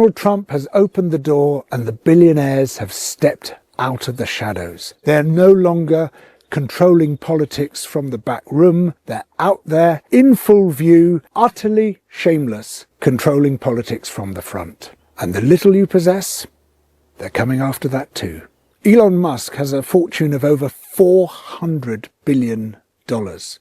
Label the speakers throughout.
Speaker 1: Donald Trump has opened the door and the billionaires have stepped out of the shadows. They're no longer controlling politics from the back room. They're out there in full view, utterly shameless, controlling politics from the front. And the little you possess, they're coming after that too. Elon Musk has a fortune of over $400 billion.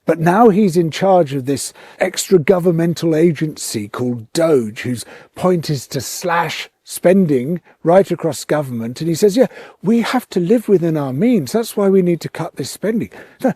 Speaker 1: But now he's in charge of this extra governmental agency called DOGE, whose point is to slash spending right across government. And he says, yeah, we have to live within our means. That's why we need to cut this spending. No,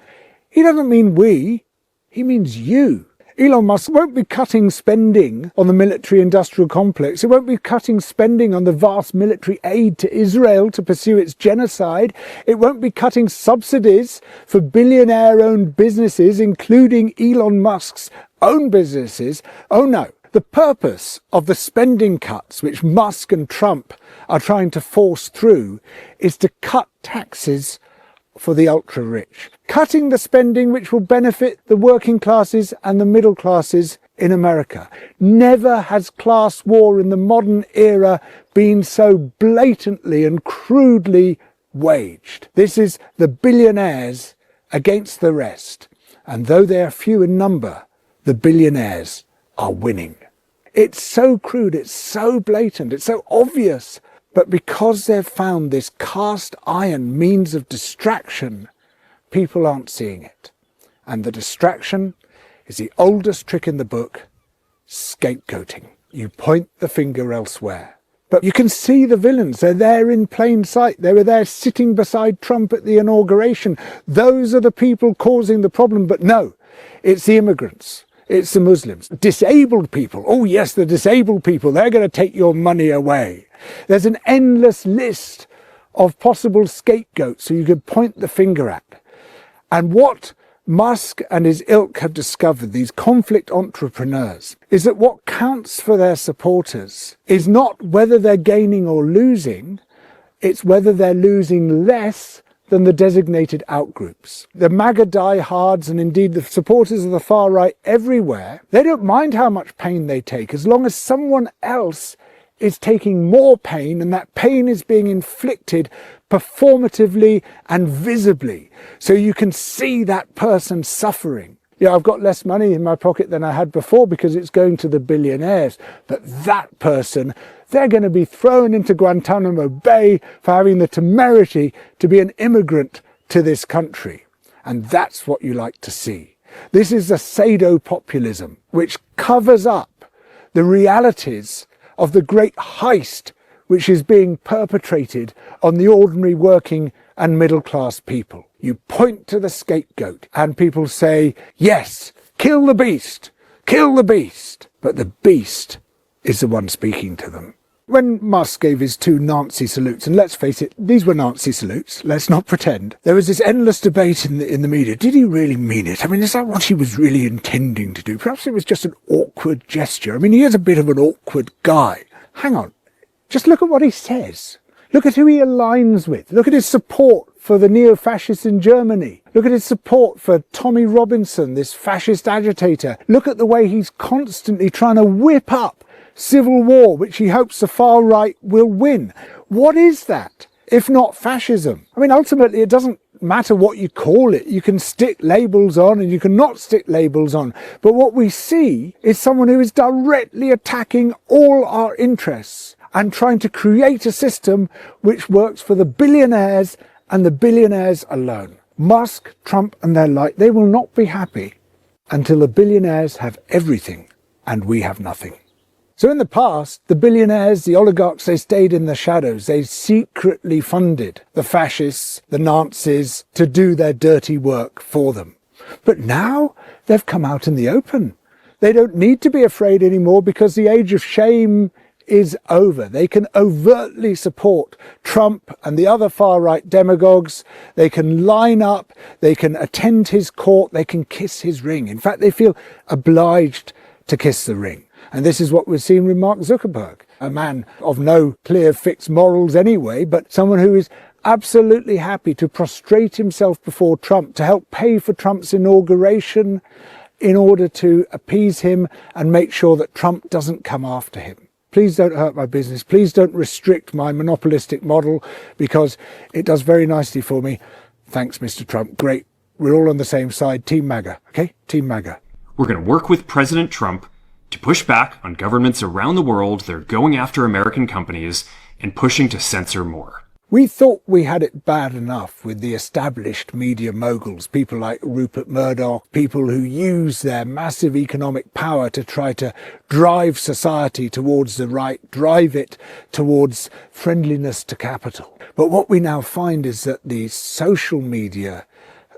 Speaker 1: he doesn't mean we, he means you. Elon Musk won't be cutting spending on the military-industrial complex. He won't be cutting spending on the vast military aid to Israel to pursue its genocide. It won't be cutting subsidies for billionaire-owned businesses, including Elon Musk's own businesses. Oh no. The purpose of the spending cuts which Musk and Trump are trying to force through is to cut taxes for the ultra-rich, cutting the spending which will benefit the working classes and the middle classes in America. Never has class war in the modern era been so blatantly and crudely waged. This is the billionaires against the rest, and though they are few in number, the billionaires are winning. It's so crude, it's so blatant, it's so obvious. But because they've found this cast iron means of distraction, people aren't seeing it. And the distraction is the oldest trick in the book, scapegoating. You point the finger elsewhere. But you can see the villains. They're there in plain sight. They were there sitting beside Trump at the inauguration. Those are the people causing the problem. But no, it's the immigrants. It's the Muslims. Disabled people. Oh yes, the disabled people. They're going to take your money away. There's an endless list of possible scapegoats who you could point the finger at. And what Musk and his ilk have discovered, these conflict entrepreneurs, is that what counts for their supporters is not whether they're gaining or losing, it's whether they're losing less than the designated outgroups. The MAGA diehards and indeed the supporters of the far right everywhere, they don't mind how much pain they take as long as someone else is taking more pain, and that pain is being inflicted performatively and visibly. So you can see that person suffering. Yeah, I've got less money in my pocket than I had before because it's going to the billionaires. But that person, they're going to be thrown into Guantanamo Bay for having the temerity to be an immigrant to this country. And that's what you like to see. This is a pseudo-populism which covers up the realities of the great heist which is being perpetrated on the ordinary working and middle class people. You point to the scapegoat and people say, yes, kill the beast, kill the beast. But the beast is the one speaking to them. When Musk gave his 2 Nazi salutes, and let's face it, these were Nazi salutes, let's not pretend, there was this endless debate in the media. Did he really mean it? I mean, is that what he was really intending to do? Perhaps it was just an awkward gesture. I mean, he is a bit of an awkward guy. Hang on, just look at what he says. Look at who he aligns with. Look at his support for the neo-fascists in Germany. Look at his support for Tommy Robinson, this fascist agitator. Look at the way he's constantly trying to whip up civil war, which he hopes the far right will win. What is that, if not fascism? I mean, ultimately, it doesn't matter what you call it. You can stick labels on and you can not stick labels on. But what we see is someone who is directly attacking all our interests and trying to create a system which works for the billionaires and the billionaires alone. Musk, Trump and their like, they will not be happy until the billionaires have everything and we have nothing. So in the past, the billionaires, the oligarchs, they stayed in the shadows. They secretly funded the fascists, the Nazis, to do their dirty work for them. But now they've come out in the open. They don't need to be afraid anymore because the age of shame is over. They can overtly support Trump and the other far-right demagogues. They can line up, they can attend his court, they can kiss his ring. In fact, they feel obliged to kiss the ring. And this is what we're seeing with Mark Zuckerberg, a man of no clear fixed morals anyway, but someone who is absolutely happy to prostrate himself before Trump to help pay for Trump's inauguration in order to appease him and make sure that Trump doesn't come after him. Please don't hurt my business. Please don't restrict my monopolistic model because it does very nicely for me. Thanks, Mr. Trump. Great. We're all on the same side. Team MAGA. Okay? Team MAGA.
Speaker 2: We're going to work with President Trump to push back on governments around the world that are going after American companies and pushing to censor more.
Speaker 1: We thought we had it bad enough with the established media moguls, people like Rupert Murdoch, people who use their massive economic power to try to drive society towards the right, drive it towards friendliness to capital. But what we now find is that the social media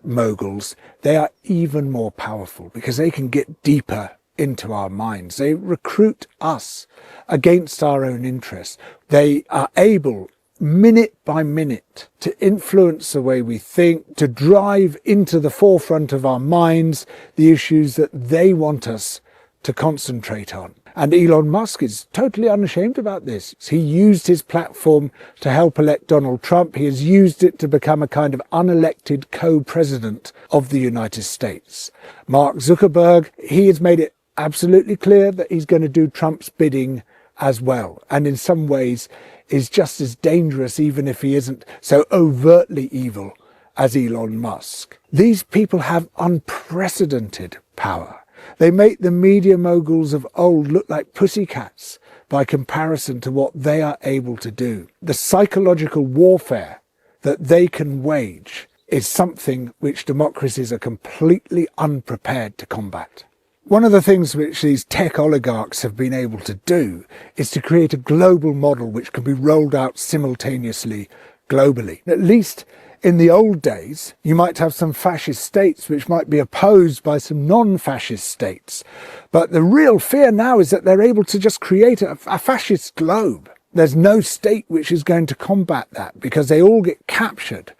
Speaker 1: moguls, they are even more powerful because they can get deeper into our minds. They recruit us against our own interests. They are able, minute by minute, to influence the way we think, to drive into the forefront of our minds the issues that they want us to concentrate on. And Elon Musk is totally unashamed about this. He used his platform to help elect Donald Trump. He has used it to become a kind of unelected co-president of the United States. Mark Zuckerberg, he has made it absolutely clear that he's going to do Trump's bidding as well. And in some ways is just as dangerous, even if he isn't so overtly evil as Elon Musk. These people have unprecedented power. They make the media moguls of old look like pussycats by comparison to what they are able to do. The psychological warfare that they can wage is something which democracies are completely unprepared to combat. One of the things which these tech oligarchs have been able to do is to create a global model which can be rolled out simultaneously globally. At least in the old days, you might have some fascist states which might be opposed by some non-fascist states. But the real fear now is that they're able to just create a fascist globe. There's no state which is going to combat that because they all get captured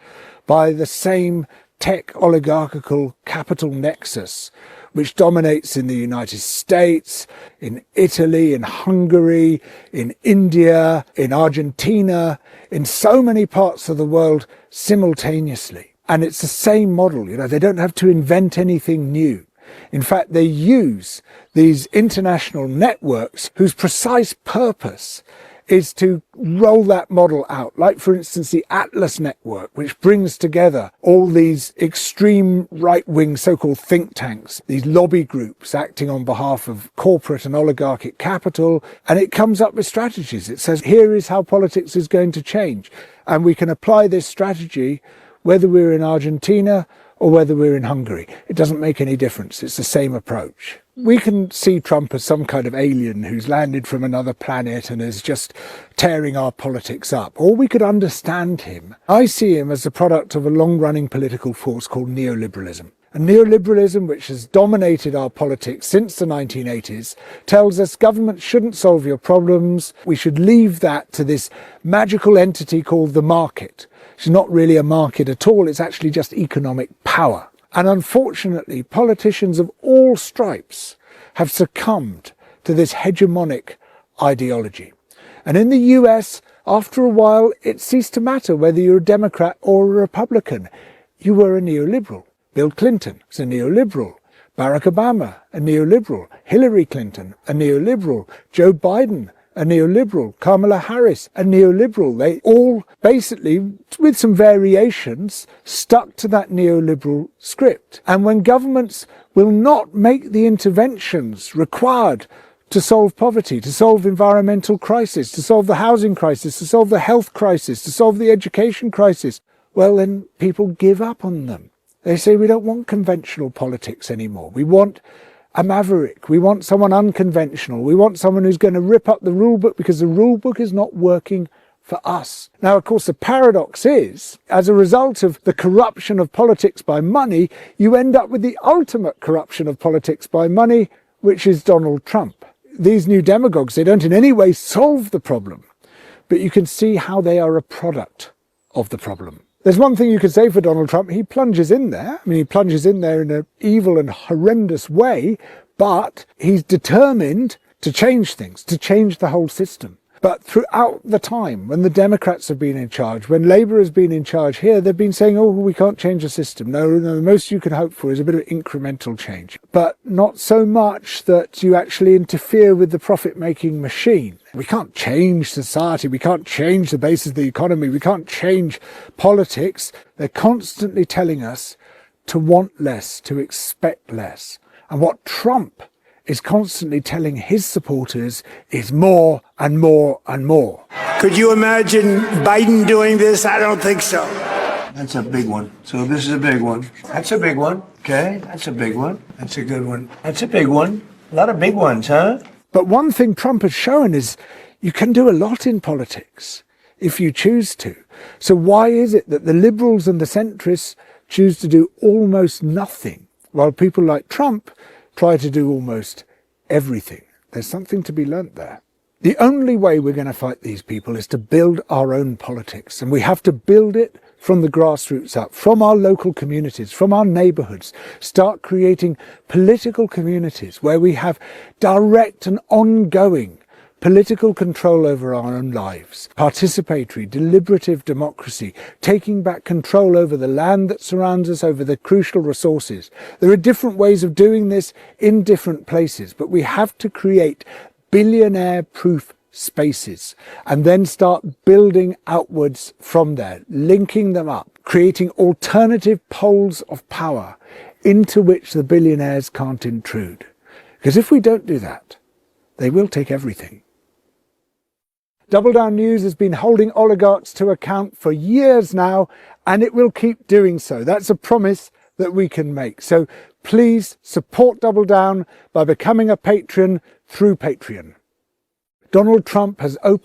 Speaker 1: by the same tech oligarchical capital nexus which dominates in the United States, in Italy, in Hungary, in India, in Argentina, in so many parts of the world simultaneously. And it's the same model, they don't have to invent anything new. In fact, they use these international networks whose precise purpose is to roll that model out. Like, for instance, the Atlas Network, which brings together all these extreme right-wing so-called think tanks, these lobby groups acting on behalf of corporate and oligarchic capital, and it comes up with strategies. It says, here is how politics is going to change. And we can apply this strategy whether we're in Argentina or whether we're in Hungary. It doesn't make any difference. It's the same approach. We can see Trump as some kind of alien who's landed from another planet and is just tearing our politics up. Or we could understand him. I see him as the product of a long-running political force called neoliberalism. And neoliberalism, which has dominated our politics since the 1980s, tells us government shouldn't solve your problems. We should leave that to this magical entity called the market. It's not really a market at all. It's actually just economic power. And unfortunately, politicians of all stripes have succumbed to this hegemonic ideology. And in the US, after a while, it ceased to matter whether you're a Democrat or a Republican. You were a neoliberal. Bill Clinton was a neoliberal. Barack Obama, a neoliberal. Hillary Clinton, a neoliberal. Joe Biden, a neoliberal. Kamala Harris, a neoliberal. They all basically, with some variations, stuck to that neoliberal script. And when governments will not make the interventions required to solve poverty, to solve environmental crisis, to solve the housing crisis, to solve the health crisis, to solve the education crisis, well, then people give up on them. They say, we don't want conventional politics anymore. We want a maverick. We want someone unconventional. We want someone who's going to rip up the rule book because the rule book is not working for us. Now, of course, the paradox is, as a result of the corruption of politics by money, you end up with the ultimate corruption of politics by money, which is Donald Trump. These new demagogues, they don't in any way solve the problem, but you can see how they are a product of the problem. There's one thing you could say for Donald Trump. He plunges in there. I mean, he plunges in there in an evil and horrendous way, but he's determined to change things, to change the whole system. But throughout the time, when the Democrats have been in charge, when Labour has been in charge here, they've been saying, oh, we can't change the system. No, the most you can hope for is a bit of incremental change, but not so much that you actually interfere with the profit-making machine. We can't change society. We can't change the basis of the economy. We can't change politics. They're constantly telling us to want less, to expect less. And what Trump is constantly telling his supporters is more and more and more.
Speaker 3: Could you imagine Biden doing this? I don't think so.
Speaker 4: That's a big one. So this is a big one. That's a big one. Okay, that's a big one. That's a good one. That's a big one. A lot of big ones, huh?
Speaker 1: But one thing Trump has shown is you can do a lot in politics if you choose to. So why is it that the liberals and the centrists choose to do almost nothing, while people like Trump try to do almost everything? There's something to be learnt there. The only way we're going to fight these people is to build our own politics, and we have to build it from the grassroots up, from our local communities, from our neighbourhoods. Start creating political communities where we have direct and ongoing political control over our own lives, participatory, deliberative democracy, taking back control over the land that surrounds us, over the crucial resources. There are different ways of doing this in different places, but we have to create billionaire-proof spaces and then start building outwards from there, linking them up, creating alternative poles of power into which the billionaires can't intrude. Because if we don't do that, they will take everything. Double Down News has been holding oligarchs to account for years now, and it will keep doing so. That's a promise that we can make. So please support Double Down by becoming a patron through Patreon. Donald Trump has opened